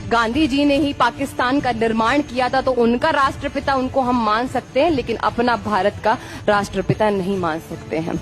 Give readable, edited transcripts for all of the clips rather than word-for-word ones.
गांधी जी ने ही पाकिस्तान का निर्माण किया था, तो उनका राष्ट्रपिता उनको हम मान सकते हैं, लेकिन अपना भारत का राष्ट्रपिता नहीं मान सकते हैं।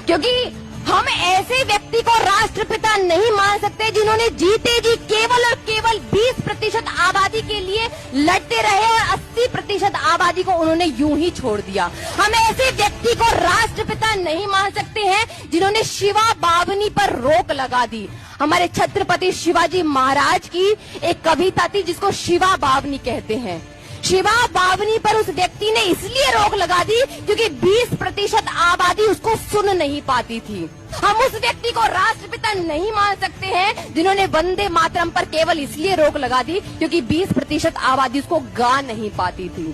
क्योंकि हम ऐसे व्यक्ति को राष्ट्रपिता नहीं मान सकते जिन्होंने जीते जी केवल और केवल 20% आबादी के लिए लड़ते रहे और 80% आबादी को उन्होंने यूं ही छोड़ दिया। हम ऐसे व्यक्ति को राष्ट्रपिता नहीं मान सकते हैं जिन्होंने शिवा बावनी पर रोक लगा दी। हमारे छत्रपति शिवाजी महाराज की एक कविता थी जिसको शिवा बावनी कहते हैं। शिवा बावनी पर उस व्यक्ति ने इसलिए रोक लगा दी क्योंकि 20% आबादी उसको सुन नहीं पाती थी। हम उस व्यक्ति को राष्ट्रपिता नहीं मान सकते हैं जिन्होंने वंदे मातरम पर केवल इसलिए रोक लगा दी क्योंकि 20% आबादी उसको गा नहीं पाती थी।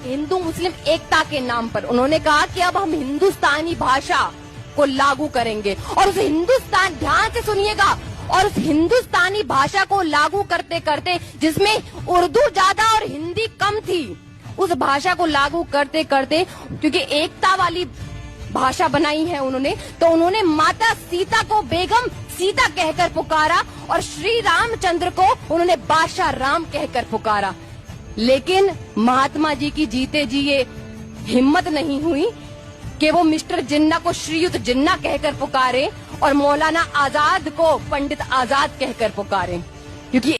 हिंदू मुस्लिम एकता के नाम पर उन्होंने कहा कि अब हम हिंदुस्तानी भाषा को लागू करेंगे, और उस हिंदुस्तान, ध्यान से सुनिएगा, और उस हिंदुस्तानी भाषा को लागू करते करते, जिसमें उर्दू ज्यादा और हिंदी कम थी, उस भाषा को लागू करते करते, क्योंकि एकता वाली भाषा बनाई है उन्होंने, तो उन्होंने माता सीता को बेगम सीता कहकर पुकारा और श्री रामचंद्र को उन्होंने बादशाह राम कहकर पुकारा। लेकिन महात्मा जी की जीते जी ये हिम्मत नहीं हुई कि वो मिस्टर जिन्ना को श्रीयुत जिन्ना कहकर पुकारे और मौलाना आजाद को पंडित आजाद कहकर पुकारे, क्योंकि